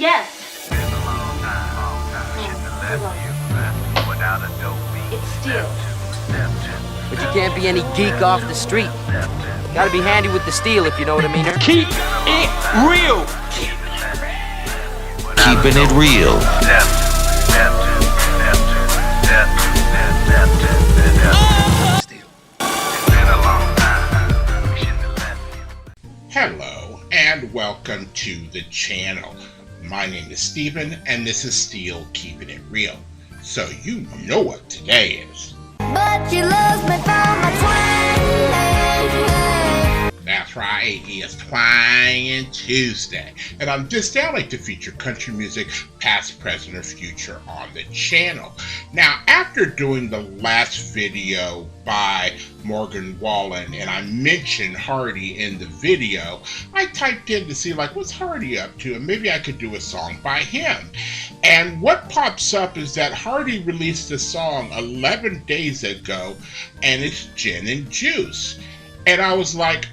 Yes. Been a long time. Shouldn't have left you without a dope beat. It's Steel. But you can't be any geek off the street. Gotta be handy with the steel, if you know what I mean. Keep it real. Keeping it real. Hello and welcome to the channel. My name is Steven and this is Steel Keeping It Real. So you know what today is. But you lost me for my twang. That's right, it's Twangin' Tuesday. And on this day I like to feature country music, past, present, or future on the channel. Now, after doing the last video by Morgan Wallen, and I mentioned Hardy in the video, I typed in to see what's Hardy up to, and maybe I could do a song by him. And what pops up is that Hardy released a song 11 days ago, and it's Gin and Juice. And I was like,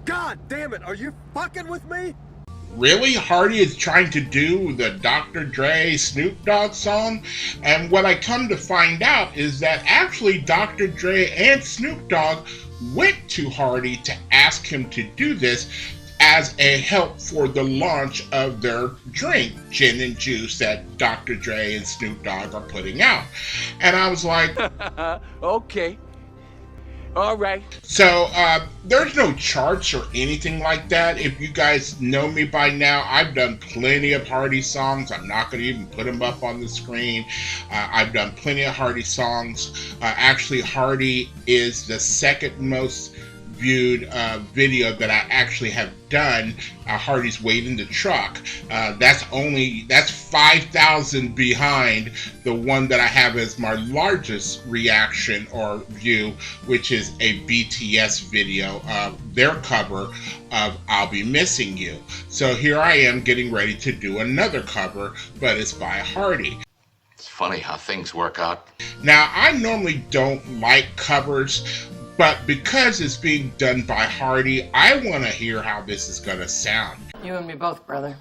God damn it, are you fucking with me? really? Hardy is trying to do the Dr. Dre Snoop Dogg song? And what I come to find out is that actually Dr. Dre and Snoop Dogg went to Hardy to ask him to do this as a help for the launch of their drink, Gin and Juice, that Dr. Dre and Snoop Dogg are putting out. And I was like, Okay. All right. so there's no charts or anything like that. If you guys know me by now, I've done plenty of Hardy songs. I'm not going to even put them up on the screen. I've done plenty of Hardy songs. Actually, Hardy is the second most viewed video that I actually have done. Hardy's Wait in the Truck. That's 5,000 behind the one that I have as my largest reaction or view, which is a BTS video of their cover of I'll Be Missing You. So here I am getting ready to do another cover, but it's by Hardy. It's funny how things work out. Now, I normally don't like covers, but because it's being done by Hardy, I want to hear how this is going to sound. You and me both, brother.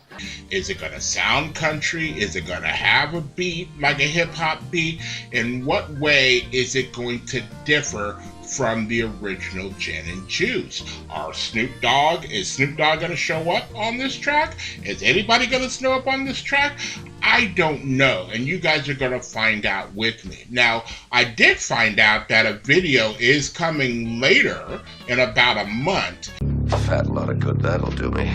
Is it going to sound country? Is it going to have a beat like a hip-hop beat? In what way is it going to differ from the original Gin and Juice? Is Snoop Dogg going to show up on this track? Is anybody going to show up on this track? I don't know, and you guys are going to find out with me. Now, I did find out that a video is coming later in about a month. Fat lot of good that'll do me.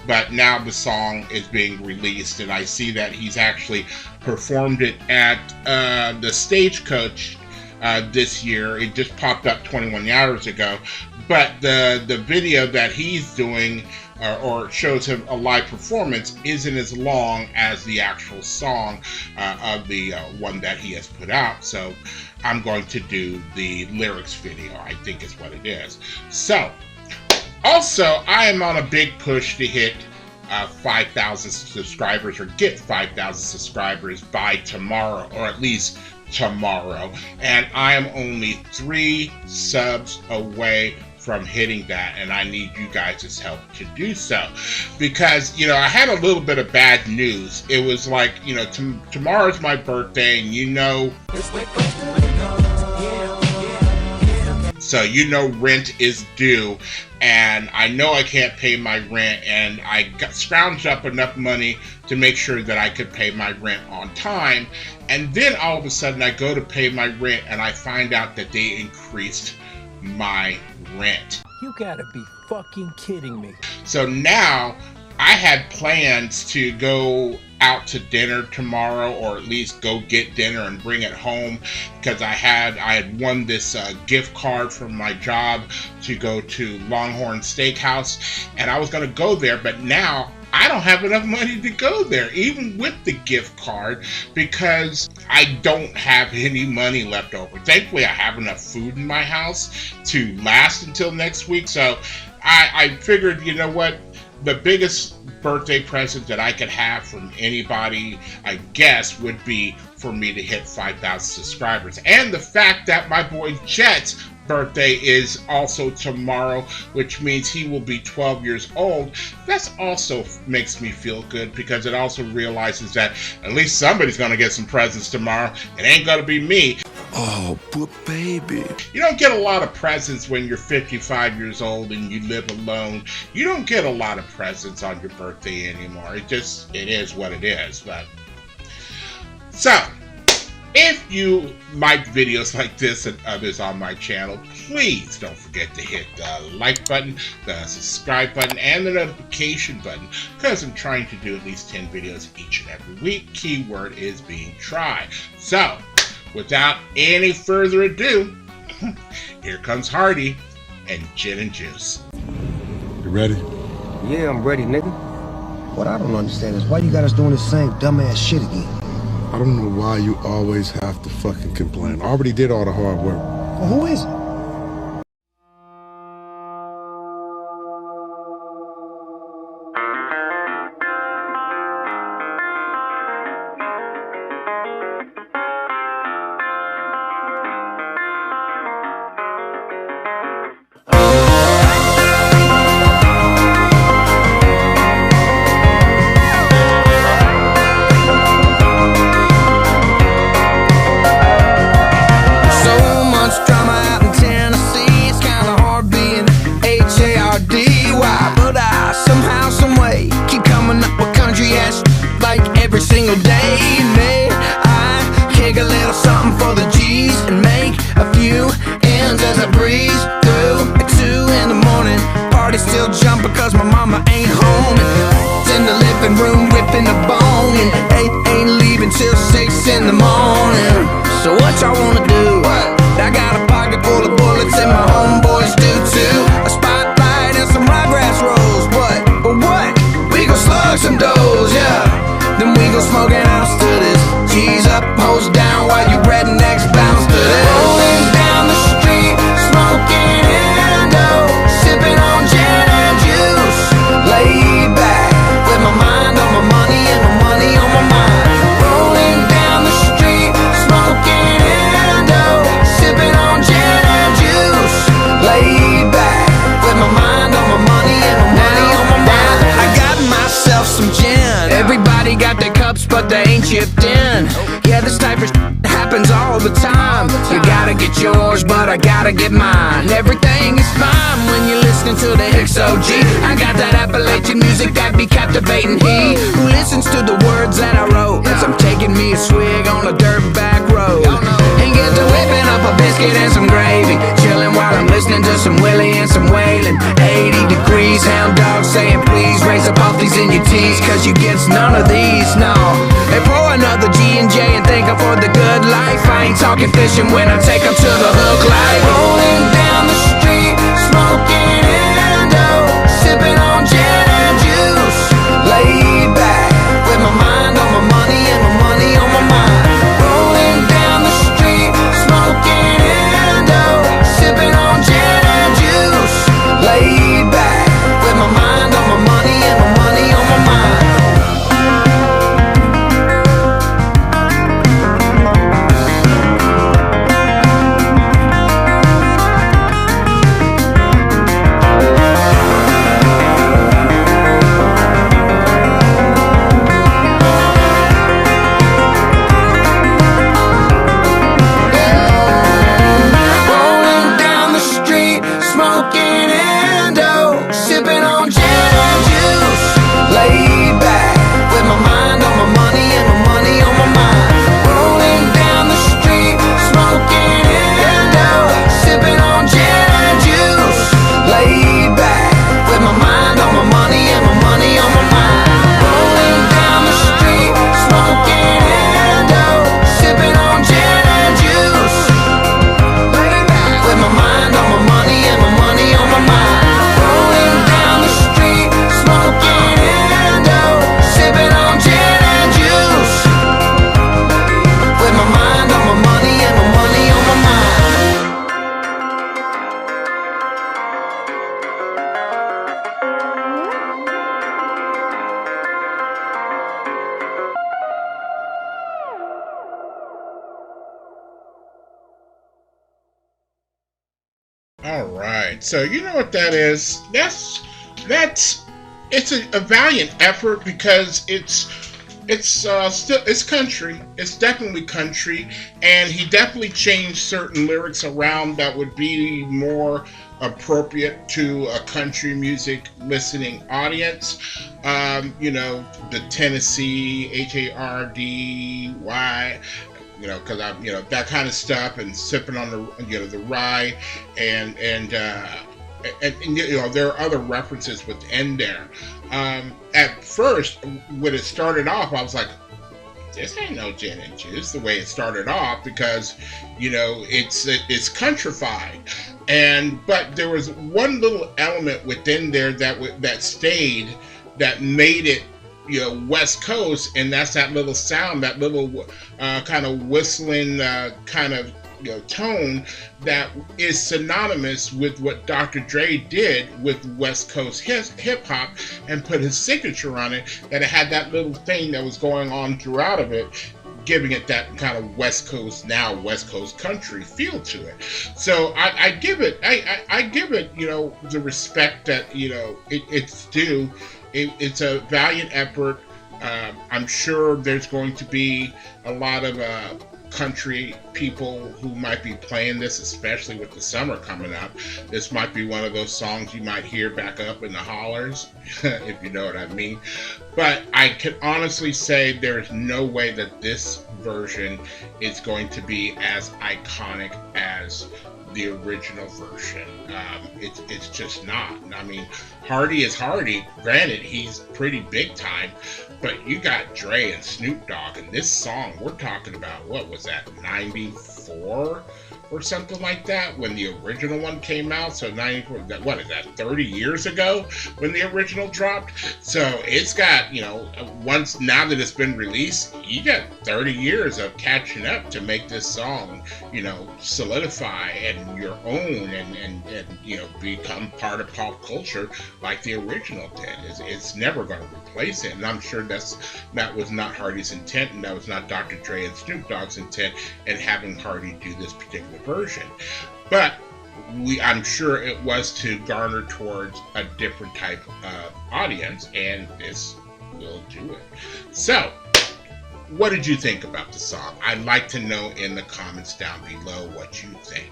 But now the song is being released, and I see that he's actually performed it at the Stagecoach this year. It just popped up 21 hours ago. But the video that he's doing or shows him a live performance isn't as long as the actual song of the one that he has put out. So I'm going to do the lyrics video, I think is what it is. So, also, I am on a big push to hit 5,000 subscribers, or get 5,000 subscribers by tomorrow, or at least tomorrow. And I am only 3 subs away from hitting that, and I need you guys' help to do so. Because, I had a little bit of bad news. It was like, tomorrow's my birthday, and so rent is due, and I know I can't pay my rent, and I scrounged up enough money to make sure that I could pay my rent on time. And then all of a sudden I go to pay my rent and I find out that they increased my rent. You gotta be fucking kidding me. So now I had plans to go out to dinner tomorrow, or at least go get dinner and bring it home, because I had won this gift card from my job to go to Longhorn Steakhouse, and I was going to go there, but now I don't have enough money to go there, even with the gift card, because I don't have any money left over. Thankfully, I have enough food in my house to last until next week, so I figured, you know what, the biggest birthday present that I could have from anybody, I guess, would be for me to hit 5,000 subscribers. And the fact that my boy Jets birthday is also tomorrow, which means he will be 12 years old. That also makes me feel good because it also realizes that at least somebody's going to get some presents tomorrow. It ain't going to be me. Oh, poor baby. You don't get a lot of presents when you're 55 years old and you live alone. You don't get a lot of presents on your birthday anymore. It is what it is. But so, if you like videos like this and others on my channel, please don't forget to hit the like button, the subscribe button, and the notification button, because I'm trying to do at least 10 videos each and every week. Keyword is being tried. So, without any further ado, here comes Hardy and Gin and Juice. You ready? Yeah, I'm ready, nigga. What I don't understand is why you got us doing this same dumbass shit again. I don't know why you always have to fucking complain. I already did all the hard work. Well, who is it? Every single day, I kick a little something for the G's and make a few ends as I breeze through at 2 in the morning. Party still jumping cause my mama ain't home, and it's in the living room ripping the bone, and ain't leaving till 6 in the morning. So what y'all wanna do? I got a pocket full of bullets and my homeboys do too. A spotlight and some ryegrass rolls. What? We gon' slug some doughs, yeah. Then we go smoking ounce to this. G's up, hoes down, while you rednecks bounce to this. Rolling down the street, smoking Indo, sipping on gin and juice. Laid back, with my mind on my money and my money on my mind. Rolling down the street, smoking Indo, sipping on gin and juice. Laid back, with my mind on my money and my money on my mind. I got myself some gin. Everybody got their cups, but they ain't chipped in. Yeah, this type of happens all the time. You gotta get yours, but I gotta get mine. Everything is fine when you're listening to the XOG. I got that Appalachian music that be captivating. He who listens to the words that I wrote, as I'm taking me a swig on a dirt back road, and get to whipping up a biscuit and some gravy, chilling while I'm listening to some Willie and some Waylon. 80 degrees, hound dog saying please raise up off these in your teeth, cause you get none of these, no. They pour another G&J and thank them for the good life. I ain't talking fishing when I take them to the hook like rolling down the street, smoking Indo, sipping on gin and juice. Laid back, with my mind on my money and my money on my mind. Rolling down the street, smoking Indo, sipping on gin and juice. Laid back, with my mind on my money and my money on my mind. right, so you know what that is. That's it's a valiant effort because it's still it's country. It's definitely country, and he definitely changed certain lyrics around that would be more appropriate to a country music listening audience. You know, the Tennessee Hardy, because I'm, that kind of stuff, and sipping on the rye, and there are other references within there. At first, when it started off, I was like, this ain't no gin and juice, the way it started off, because it's countrified, but there was one little element within there that stayed, that made it West Coast, and that's that little sound, that little kind of whistling kind of tone that is synonymous with what Dr. Dre did with West Coast hip hop, and put his signature on it, that it had that little thing that was going on throughout of it, giving it that kind of West Coast country feel to it. So I give it the respect that it's due. It's a valiant effort. I'm sure there's going to be a lot of country people who might be playing this, especially with the summer coming up. This might be one of those songs you might hear back up in the hollers, if you know what I mean. But I can honestly say there is no way that this version is going to be as iconic as the original version. It's just not. I mean, Hardy is Hardy. Granted, he's pretty big time, but you got Dre and Snoop Dogg, and this song, we're talking about, what was that, 94 or something like that, when the original one came out? So 94, what is that, 30 years ago when the original dropped? So it's got, once, now that it's been released, you got 30 years of catching up to make this song, solidify and your own, and become part of pop culture like the original did. It's never going to replace it, and I'm sure that was not Hardy's intent, and that was not Dr. Dre and Snoop Dogg's intent in having Hardy do this particular version. But I'm sure it was to garner towards a different type of audience, and this will do it. So, what did you think about the song? I'd like to know in the comments down below what you think.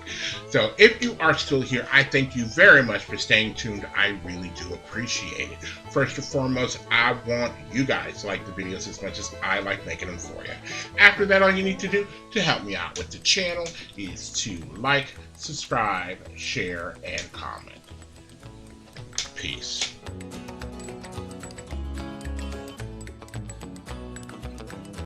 So if you are still here, I thank you very much for staying tuned. I really do appreciate it. First and foremost, I want you guys to like the videos as much as I like making them for you. After that, all you need to do to help me out with the channel is to like, subscribe, share, and comment. Peace.